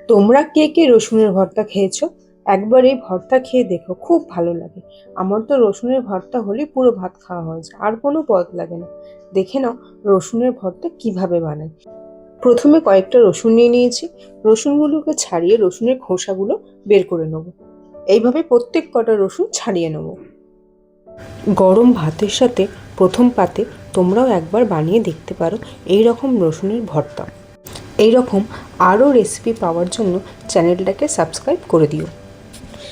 তোমরা কে কে রসুনের ভর্তা খেয়েছো? একবার এই ভর্তা খেয়ে দেখো, খুব ভালো লাগে। আমার তো রসুনের ভর্তা হলেই পুরো ভাত খাওয়া হয়ে যায়, আর কোনো পদ লাগে না। দেখে নাও রসুনের ভর্তা কিভাবে বানায়। প্রথমে কয়েকটা রসুন নিয়ে নিয়েছি। রসুনগুলোকে ছাড়িয়ে রসুনের খোসাগুলো বের করে নেবো। এইভাবে প্রত্যেক কটা রসুন ছাড়িয়ে নেবো। গরম ভাতের সাথে প্রথম পাতে তোমরাও একবার বানিয়ে দেখতে পারো এই রকম রসুনের ভর্তা। এই রকম আরও রেসিপি পাওয়ার জন্য চ্যানেলটাকে সাবস্ক্রাইব করে দিও।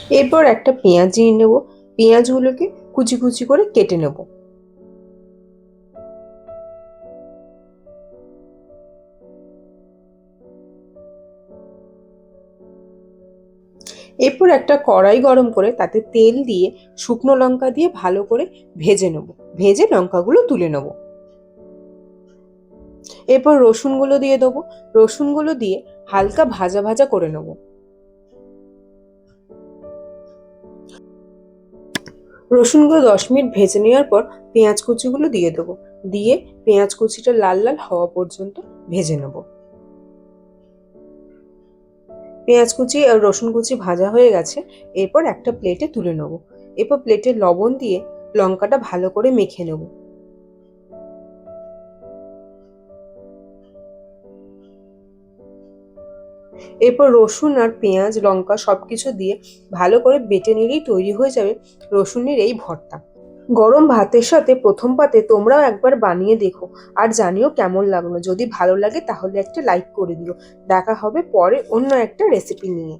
এরপর একটা পেঁয়াজ নিয়ে নেব। পেঁয়াজগুলোকে কুচি কুচি করে কেটে নেব। এরপর একটা কড়াই গরম করে তাতে তেল দিয়ে শুকনো লঙ্কা দিয়ে ভালো করে ভেজে নেব। ভেজে লঙ্কাগুলো তুলে নেব। এরপর রসুনগুলো দিয়ে দেবো। রসুনগুলো দিয়ে হালকা ভাজা ভাজা করে নেব। রসুনগুলো 10 মিনিট ভেজে নেওয়ার পর পেঁয়াজ কুচিগুলো দিয়ে দেবো। দিয়ে পেঁয়াজ কুচিটা লাল লাল হওয়া পর্যন্ত ভেজে নেব। পেঁয়াজ কুচি আর রসুন কুচি ভাজা হয়ে গেছে। এরপর একটা প্লেটে তুলে নেব। এরপর প্লেটে লবণ দিয়ে লঙ্কাটা ভালো করে মেখে নেব। এরপর রসুন আর পেঁয়াজ লঙ্কা সবকিছু দিয়ে ভালো করে বেটে নিলেই তৈরি হয়ে যাবে রসুনের এই ভর্তা। গরম ভাতের সাথে প্রথম পাতে তোমরাও একবার বানিয়ে দেখো আর জানিও কেমন লাগলো। যদি ভালো লাগে তাহলে একটা লাইক করে দিও। দেখা হবে পরে অন্য একটা রেসিপি নিয়ে।